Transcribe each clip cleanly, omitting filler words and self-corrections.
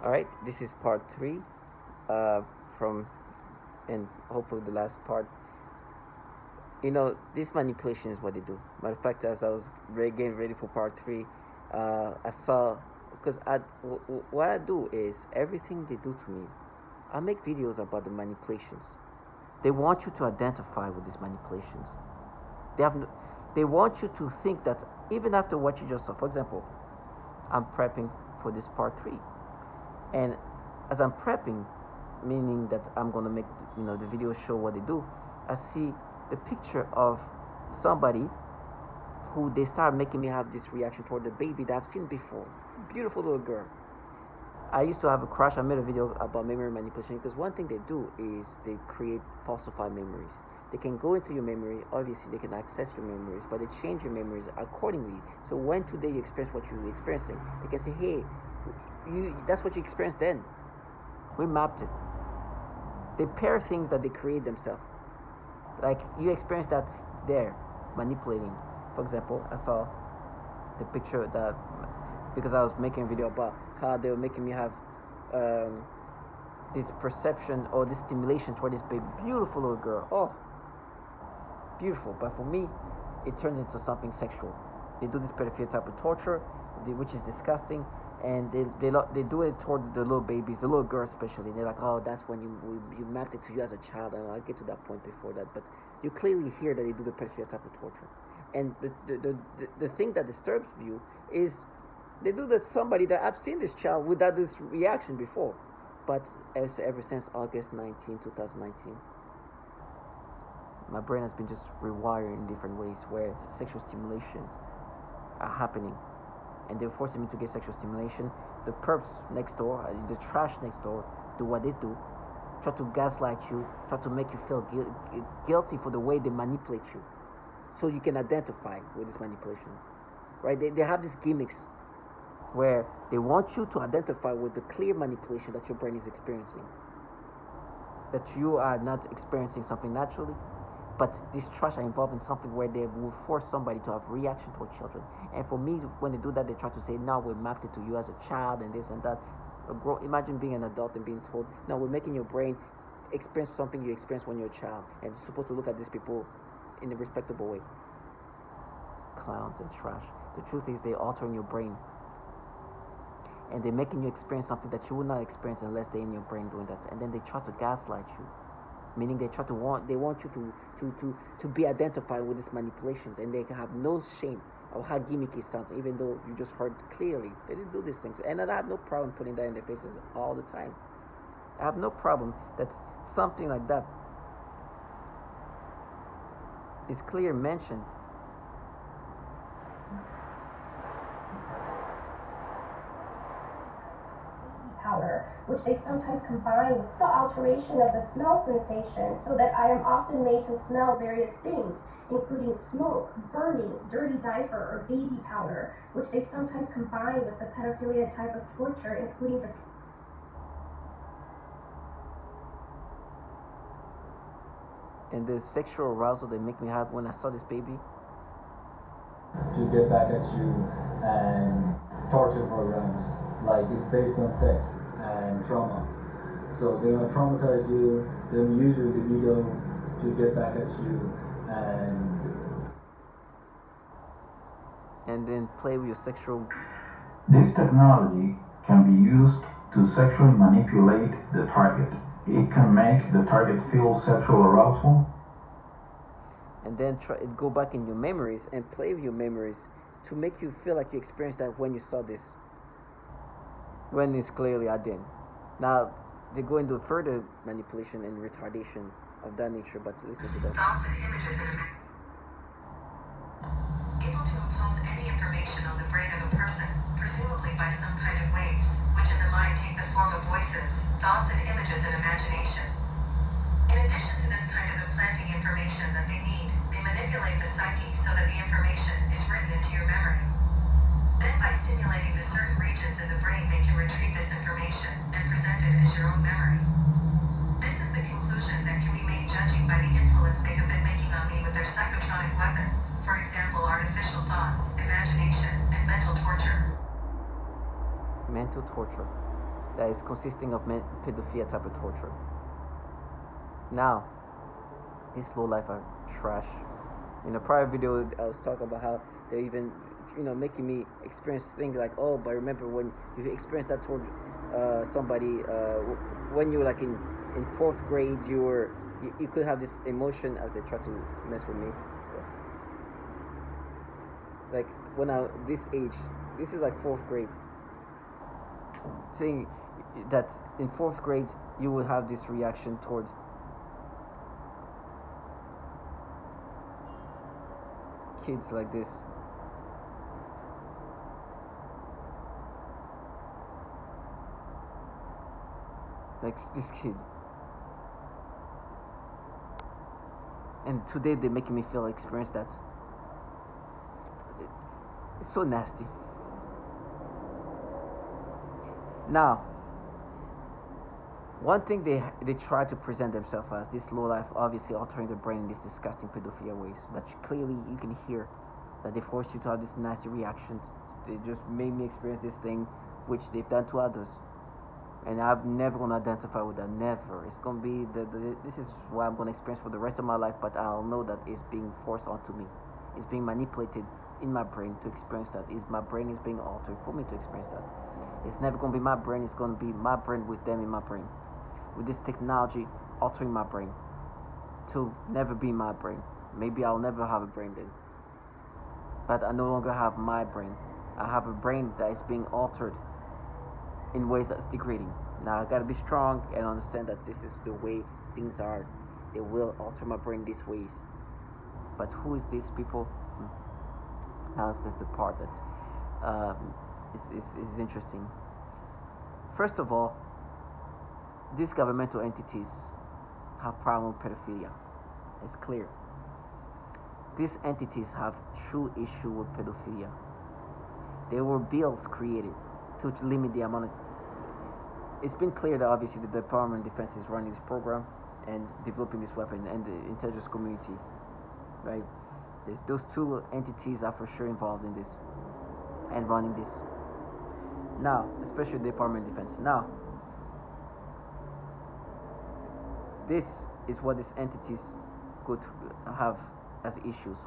All right, this is part three, uh, from, and hopefully the last part. This manipulation is what they do. Matter of fact, as I was getting ready for part three, I saw, because what I do is everything they do to me, I make videos about the manipulations. They want you to identify with these manipulations. They have, no, they want you to think that even after what you just saw. For example, I'm prepping for this part three, and as I'm prepping, meaning that I'm gonna make the video show what they do, I see the picture of somebody who they start making me have this reaction toward the baby that I've seen before. Beautiful little girl. I used to have a crush. I made a video about memory manipulation because one thing they do is they create falsified memories. They can go into your memory. Obviously, they can access your memories, but they change your memories accordingly. So when today you experience what you're experiencing, they can say, "Hey, that's what you experienced then. We mapped it." They pair things that they create themselves. Like you experienced that there, manipulating. For example, I saw the picture that, because I was making a video about how they were making me have this perception or this stimulation toward this baby, beautiful little girl. Oh, beautiful. But for me, it turns into something sexual. They do this pedophilia type of torture, which is disgusting, and they do it toward the little babies, the little girls especially. They're like, "Oh, that's when you mapped it to you as a child," and I'll get to that point before that. But you clearly hear that they do the pedophilia type of torture, and the thing that disturbs you is they do that somebody that I've seen this child without this reaction before, but ever since August 19, 2019. My brain has been just rewired in different ways where sexual stimulations are happening, and they're forcing me to get sexual stimulation. The perps next door, the trash next door, do what they do, try to gaslight you, try to make you feel guilty for the way they manipulate you, so you can identify with this manipulation, right? They have these gimmicks where they want you to identify with the clear manipulation that your brain is experiencing, that you are not experiencing something naturally, but these trash are involved in something where they will force somebody to have reaction toward children. And for me, when they do that, they try to say, "No, we mapped it to you as a child and this and that." Imagine being an adult and being told, "No, we're making your brain experience something you experienced when you're a child, and you're supposed to look at these people in a respectable way." Clowns and trash. The truth is, they're altering your brain, and they're making you experience something that you would not experience unless they're in your brain doing that. And then they try to gaslight you, meaning they want you to be identified with these manipulations, and they have no shame of how gimmicky it sounds, even though you just heard clearly they didn't do these things. And I have no problem putting that in their faces all the time. I have no problem that something like that is clear mentioned. Powder, which they sometimes combine with the alteration of the smell sensation, so that I am often made to smell various things, including smoke, burning, dirty diaper, or baby powder, which they sometimes combine with the pedophilia type of torture, including the And the sexual arousal they make me have when I saw this baby. To get back at you, and torture programs, like it's based on sex and trauma. So they're gonna traumatize you, they're gonna use your libido to get back at you, and then play with your sexual. This technology can be used to sexually manipulate the target. It can make the target feel sexual arousal, and then go back in your memories and play with your memories to make you feel like you experienced that when you saw this, when it's clearly I didn't. Now they go into further manipulation and retardation of that nature, but listen to that. Thoughts and images able to impose any information on the brain of a person, presumably by some kind of waves, which in the mind take the form of voices, thoughts and images and imagination. In addition to this kind of implanting information that they need, they manipulate the psyche so that the information is written into your memory. Then by stimulating the certain regions in the brain, they can retrieve this information and present it as your own memory. This is the conclusion that can be made judging by the influence they have been making on me with their psychotronic weapons, for example artificial thoughts, imagination, and mental torture. Mental torture. that is consisting of pedophilia type of torture. Now, these low life are trash. In a prior video, I was talking about how they're even, making me experience things like, oh, but remember when you experienced that toward somebody, when you were like in fourth grade, you could have this emotion as they try to mess with me. Like when this age, this is like fourth grade. Saying that in fourth grade you will have this reaction toward kids like this. Like this kid. And today they're making me experience that. It's so nasty. Now, one thing they try to present themselves as, this low life obviously altering the brain in these disgusting pedophilia ways that clearly you can hear that they force you to have this nasty reactions. They just made me experience this thing which they've done to others, and I'm never gonna identify with that. Never. It's gonna be this is what I'm gonna experience for the rest of my life, but I'll know that it's being forced onto me. It's being manipulated in my brain to experience that. My brain is being altered for me to experience that. It's never going to be my brain. It's going to be my brain with them in my brain. With this technology altering my brain to never be my brain. Maybe I'll never have a brain then. But I no longer have my brain. I have a brain that is being altered in ways that's degrading. Now I got to be strong and understand that this is the way things are. They will alter my brain these ways. But who is these people? Now that's the part that is interesting. First of all, these governmental entities have problem with pedophilia. It's clear. These entities have true issue with pedophilia. There were bills created to limit the amount of... It's been clear that obviously the Department of Defense is running this program and developing this weapon, and the intelligence community, right? Those two entities are for sure involved in this and running this. Now, especially the Department of Defense. Now, this is what these entities could have as issues.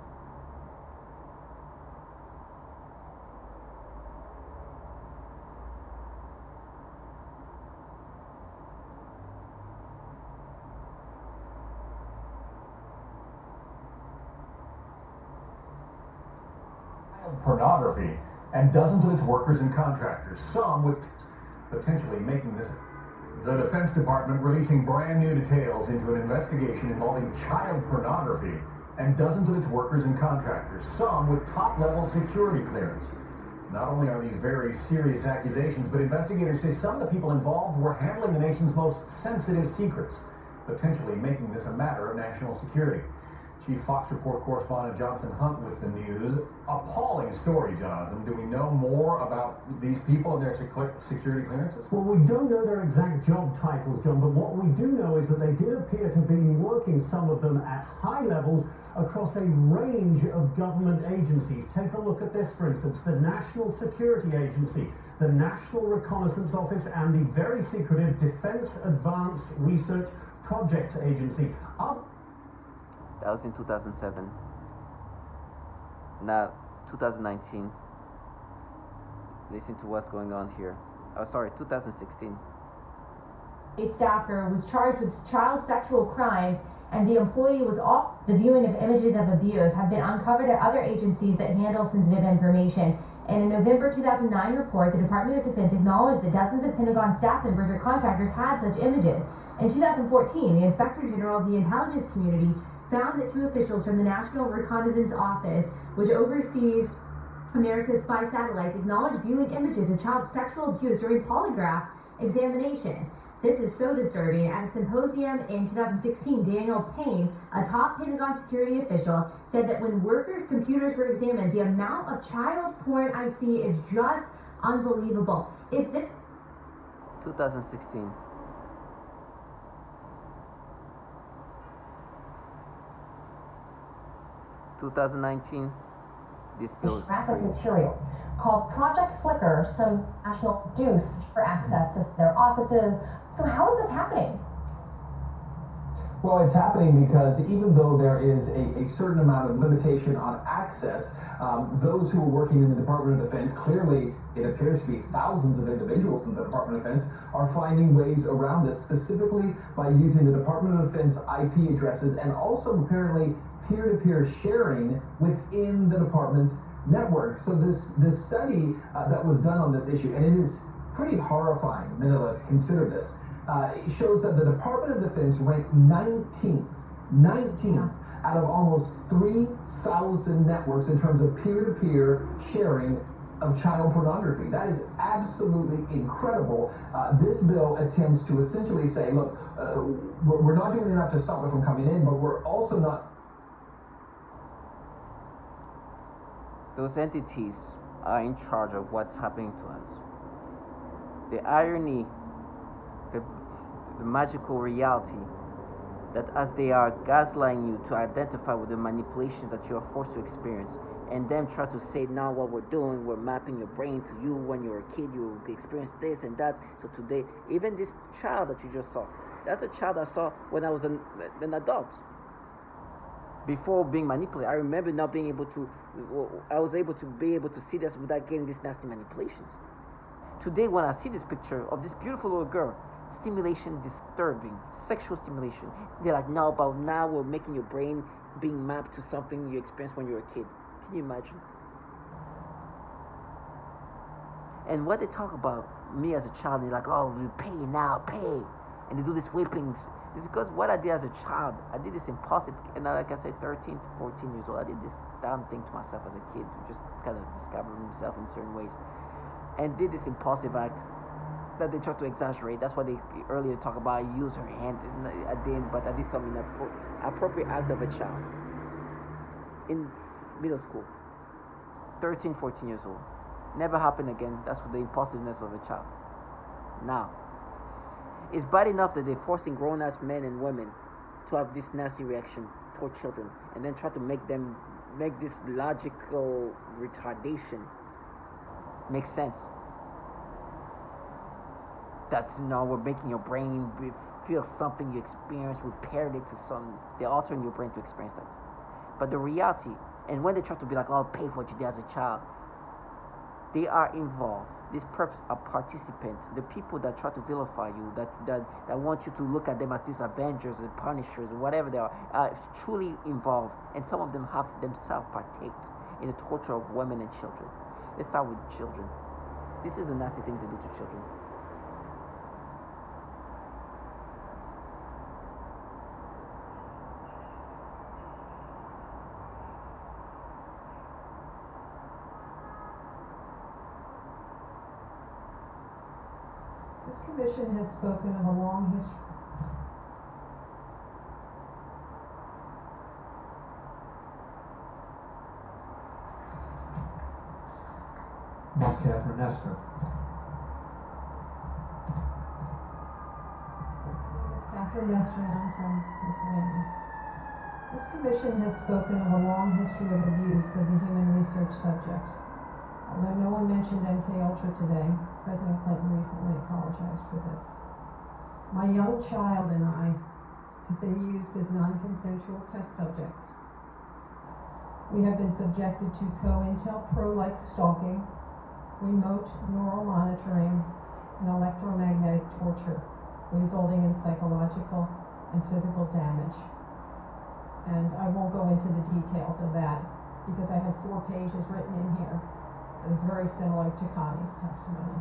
Pornography and dozens of its workers and contractors, some with potentially making this. The Defense Department releasing brand new details into an investigation involving child pornography and dozens of its workers and contractors, some with top-level security clearance. Not only are these very serious accusations, but investigators say some of the people involved were handling the nation's most sensitive secrets, potentially making this a matter of national security. Chief Fox Report correspondent Jonathan Hunt with the news. Appalling story, Jonathan. Do we know more about these people and their security clearances? Well, we don't know their exact job titles, John, but what we do know is that they did appear to be working, some of them at high levels, across a range of government agencies. Take a look at this, for instance, the National Security Agency, the National Reconnaissance Office, and the very secretive Defense Advanced Research Projects Agency. That was in 2007. Now, 2019. Listen to what's going on here. Oh, sorry, 2016. A staffer was charged with child sexual crimes, and the employee was off. The viewing of images of abuse have been uncovered at other agencies that handle sensitive information. In a November 2009 report, the Department of Defense acknowledged that dozens of Pentagon staff members or contractors had such images. In 2014, the Inspector General of the Intelligence Community found that two officials from the National Reconnaissance Office, which oversees America's spy satellites, acknowledged viewing images of child sexual abuse during polygraph examinations. This is so disturbing. At a symposium in 2016, Daniel Payne, a top Pentagon security official, said that when workers' computers were examined, the amount of child porn I see is just unbelievable. Is this 2016? (2019), this bill is graphic material called Project Flicker, some national deuce for access to their offices. So how is this happening? Well, it's happening because even though there is a certain amount of limitation on access, those who are working in the Department of Defense, clearly it appears to be thousands of individuals in the Department of Defense, are finding ways around this, specifically by using the Department of Defense IP addresses and also apparently peer-to-peer sharing within the department's network. So this study that was done on this issue, and it is pretty horrifying, Manila, to consider this. It shows that the Department of Defense ranked 19th out of almost 3,000 networks in terms of peer-to-peer sharing of child pornography. That is absolutely incredible. This bill attempts to essentially say, look, we're not doing enough to stop it from coming in, but we're also not. Those entities are in charge of what's happening to us. The irony, the magical reality that as they are gaslighting you to identify with the manipulation that you are forced to experience, and then try to say, now what we're doing, we're mapping your brain to you when you were a kid, you experienced this and that. So today, even this child that you just saw, that's a child I saw when I was an adult. Before being manipulated, I remember not being able to, I was able to be able to see this without getting these nasty manipulations. Today, when I see this picture of this beautiful little girl, stimulation disturbing, sexual stimulation, they're like, no, but now we're making your brain being mapped to something you experienced when you were a kid. Can you imagine? And what they talk about me as a child, they're like, oh, you pay now, pay. And they do these whippings. It's because what I did as a child, I did this impulsive, and like I said, 13 to 14 years old, I did this damn thing to myself as a kid to just kind of discover myself in certain ways. And did this impulsive act that they try to exaggerate. That's why they earlier talk about I use her hand. I didn't, but I did something appropriate act of a child in middle school, 13, 14 years old. Never happened again. That's what the impulsiveness of a child. Now, it's bad enough that they're forcing grown-ass men and women to have this nasty reaction toward children, and then try to make this logical retardation make sense. That now we're making your brain feel something you experience, we paired it to some, they're altering your brain to experience that. But the reality, and when they try to be like, oh, I'll pay for what you did as a child, they are involved. These perps are participants. The people that try to vilify you, that want you to look at them as these avengers and punishers, whatever they are truly involved. And some of them have themselves partaked in the torture of women and children. Let's start with children. This is the nasty things they do to children. This commission has spoken of a long history. Ms. Catherine Nestor. Catherine Nestor, I'm from Pennsylvania. This commission has spoken of a long history of abuse of the human research subject. Although no one mentioned MKUltra today, President Clinton recently apologized for this. My young child and I have been used as non-consensual test subjects. We have been subjected to COINTELPRO-like stalking, remote neural monitoring, and electromagnetic torture, resulting in psychological and physical damage. And I won't go into the details of that because I have 4 pages written in here. It's very similar to Connie's testimony.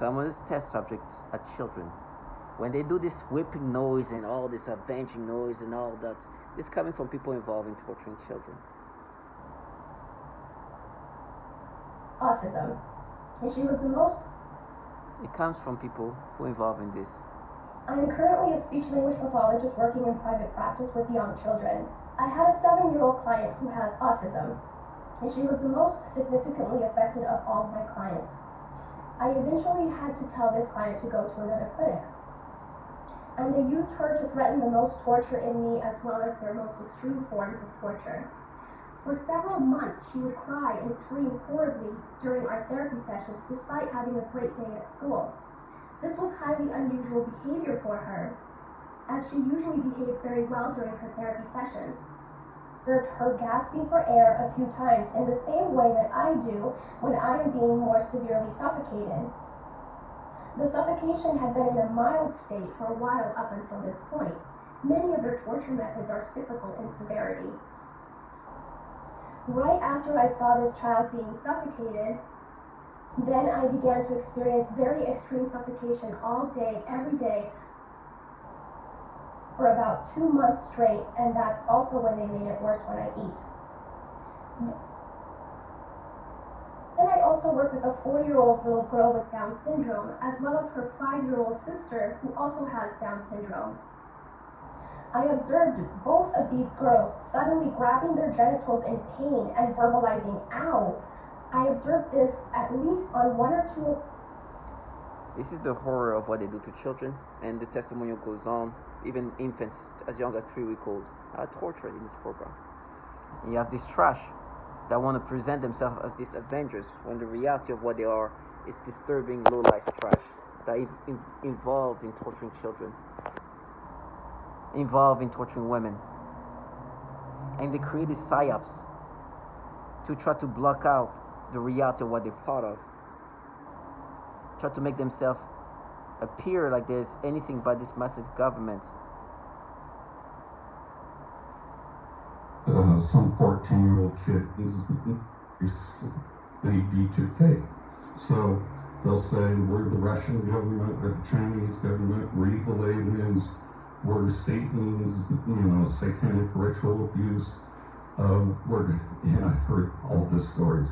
Some of these test subjects are children. When they do this whipping noise and all this avenging noise and all that, it's coming from people involved in torturing children. Autism. And she was the most... It comes from people who are involved in this. I am currently a speech-language pathologist working in private practice with young children. I had a 7-year-old client who has autism, and she was the most significantly affected of all my clients. I eventually had to tell this client to go to another clinic. And they used her to threaten the most torture in me as well as their most extreme forms of torture. For several months, she would cry and scream horribly during our therapy sessions despite having a great day at school. This was highly unusual behavior for her, as she usually behaved very well during her therapy session. Her gasping for air a few times in the same way that I do when I am being more severely suffocated. The suffocation had been in a mild state for a while up until this point. Many of their torture methods are cyclical in severity. Right after I saw this child being suffocated, then I began to experience very extreme suffocation all day, every day, for about 2 months straight, and that's also when they made it worse when I eat. Then I also work with a 4-year-old little girl with Down syndrome, as well as her 5-year-old sister who also has Down syndrome. I observed both of these girls suddenly grabbing their genitals in pain and verbalizing, "Ow." I observed this at least on 1 or 2. This is the horror of what they do to children, and the testimonial goes on. Even infants as young as 3 weeks old are tortured in this program. And you have this trash that want to present themselves as these avengers when the reality of what they are is disturbing low-life trash that is involved in torturing children, involved in torturing women. And they create these PSYOPs to try to block out the reality of what they're part of, try to make themselves appear like there's anything but this massive government. Some 14-year-old kid is the B2K. So they'll say, we're the Russian government, we're the Chinese government, we're evil aliens, we're Satan's, satanic ritual abuse. I've heard all these stories.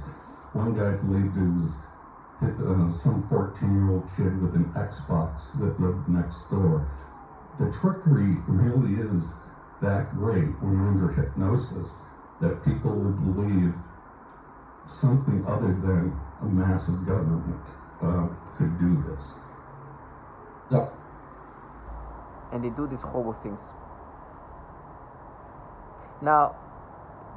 One guy believed it was some 14-year-old kid with an Xbox that lived next door. The trickery really is that great when you're under hypnosis that people would believe something other than a massive government could do this. Yeah. And they do these horrible things. Now,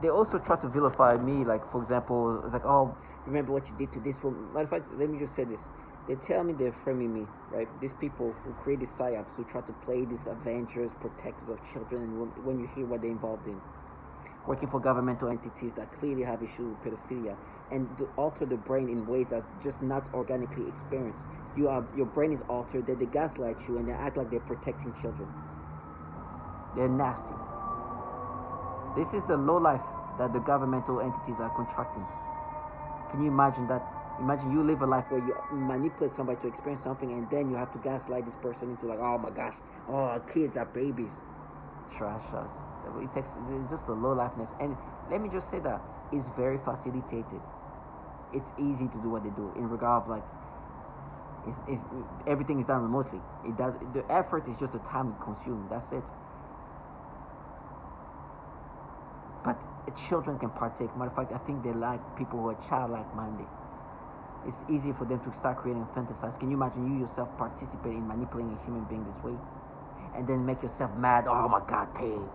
they also try to vilify me, like, for example, it's like, oh, remember what you did to this woman. Matter of fact, let me just say this. They tell me they're framing me, right? These people who create these PSYOPs, who try to play these avengers, protectors of children, and when you hear what they're involved in, working for governmental entities that clearly have issues with pedophilia, and to alter the brain in ways that's just not organically experienced. Your brain is altered, they gaslight you, and they act like they're protecting children. They're nasty. This is the low life that the governmental entities are contracting. Can you imagine that? Imagine you live a life where you manipulate somebody to experience something, and then you have to gaslight this person into like, oh my gosh, oh, kids are babies. Trash us. It's just a low lifeness. And let me just say that it's very facilitated. It's easy to do what they do in regard of like, it's everything is done remotely. The effort is just the time consumed. That's it. But children can partake. Matter of fact, I think they like people who are childlike minded. It's easy for them to start creating fantasies. Can you imagine you yourself participate in manipulating a human being this way? And then make yourself mad. Oh my God, pain.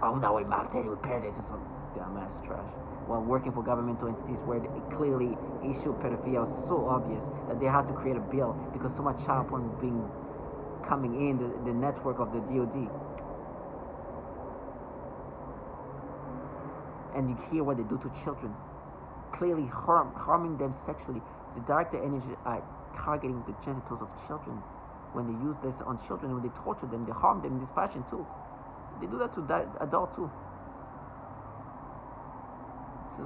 Oh, now we're mad. With parents or something. Damn, that's trash. While working for governmental entities where it clearly issue pedophilia was so obvious that they had to create a bill because so much child porn being coming in the network of the DOD. And you hear what they do to children, clearly harming them sexually. The director energy are targeting the genitals of children. When they use this on children, when they torture them, they harm them in this fashion too. They do that to adult too. So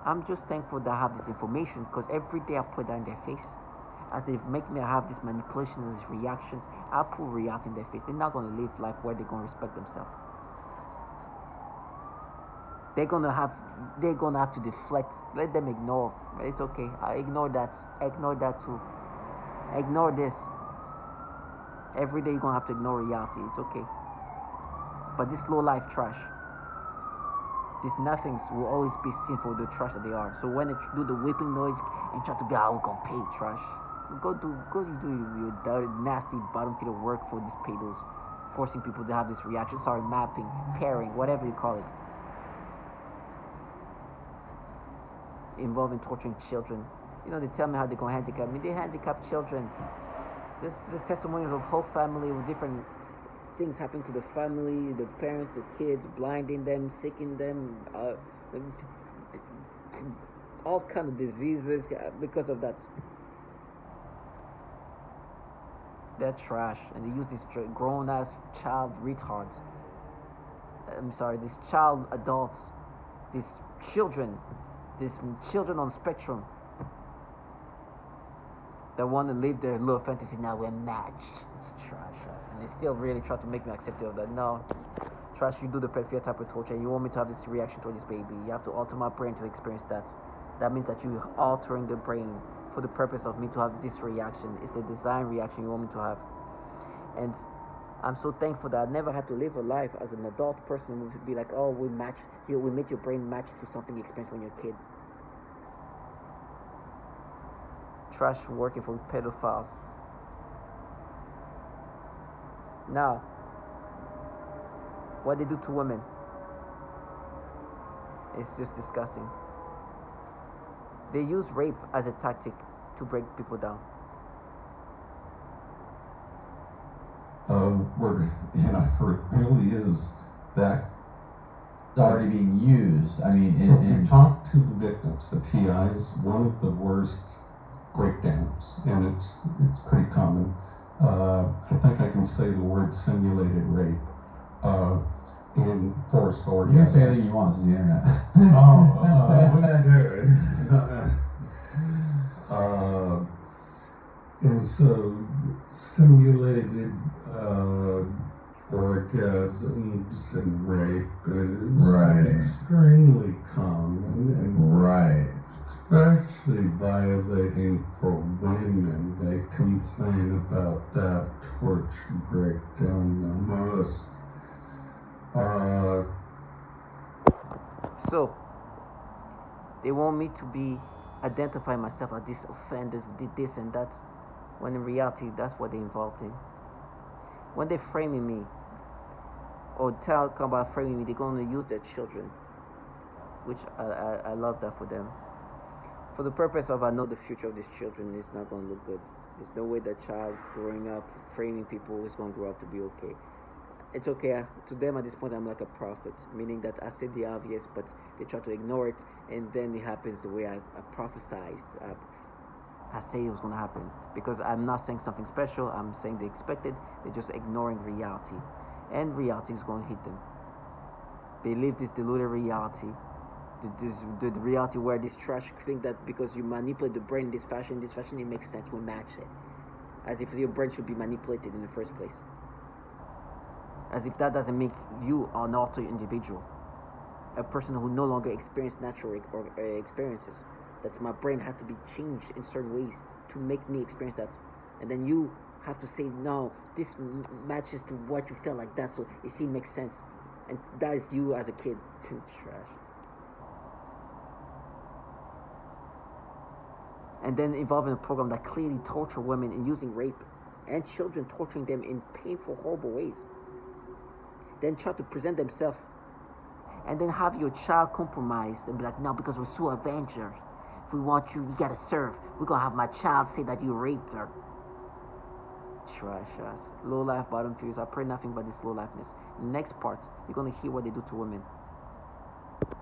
I'm just thankful that I have this information, because every day I put that in their face. As they make me have this manipulation and these reactions, I put reality in their face. They're not going to live life where they're going to respect themselves. They're gonna have to deflect. Let them ignore. It's okay. I ignore that. Ignore that too. Ignore this. Every day you're gonna have to ignore reality. It's okay. But this low life trash, these nothings will always be seen for the trash that they are. So when they do the whipping noise and try to be, we're gonna pay trash. Go do your dirty, nasty bottom feeder work for these pedos, forcing people to have this reaction. Sorry, mapping, pairing, whatever you call it. involving torturing children. You know, they tell me how they're going to handicap me. They handicap children. This the testimonies of whole family with different things happening to the family, the parents, the kids, blinding them, sicking them, all kind of diseases because of that. They're trash, and they use these grown-ass child retards. I'm sorry, these child adults, these children on spectrum that want to live their little fantasy. Now we're matched. It's trash, and they still really try to make me accept of that. No, trash. You do the pedophilia type of torture, and you want me to have this reaction toward this baby. You have to alter my brain to experience that. That means that you're altering the brain for the purpose of me to have this reaction. It's the design reaction you want me to have. And I'm so thankful that I never had to live a life as an adult person who would be like, oh, we made your brain match to something you experienced when you're a kid. Trash working for pedophiles. Now, what they do to women, it's just disgusting. They use rape as a tactic to break people down. For it really is that already being used. I mean, if you talk to the victims, the TIs, one of the worst breakdowns, and it's pretty common. I think I can say the word simulated rape in forced orgasm. You can say anything you want. This is the internet. And so simulated orgasms and rape is extremely common, and especially violating for women. They complain about that torture breakdown the most. So they want me to identify myself as this offender who did this and that, when in reality that's what they're involved in. When they're framing me or come about framing me, they're going to use their children, which I love that for them. For the purpose of, I know the future of these children is not going to look good. There's no way that child growing up framing people is going to grow up to be okay. It's okay. To them at this point, I'm like a prophet, meaning that I say the obvious, but they try to ignore it, and then it happens the way I prophesied. I say it was going to happen, because I'm not saying something special. I'm saying they expected. They're just ignoring reality, and reality is going to hit them. They live this deluded reality, the reality where this trash think that because you manipulate the brain in this fashion, it makes sense. We match it, as if your brain should be manipulated in the first place. As if that doesn't make you an altered individual, a person who no longer experienced natural experiences. That my brain has to be changed in certain ways to make me experience that, and then you have to say no. This matches to what you felt like that, so it makes sense, and that is you as a kid. Trash. And then involving a program that clearly torture women and using rape and children, torturing them in painful, horrible ways. Then try to present themselves, and then have your child compromised and be like, no, because we're so avengers. We want you gotta serve. We're gonna have my child say that you raped her. Trash ass. Low life, bottom fears. I pray nothing but this low lifeness. Next part, you're gonna hear what they do to women.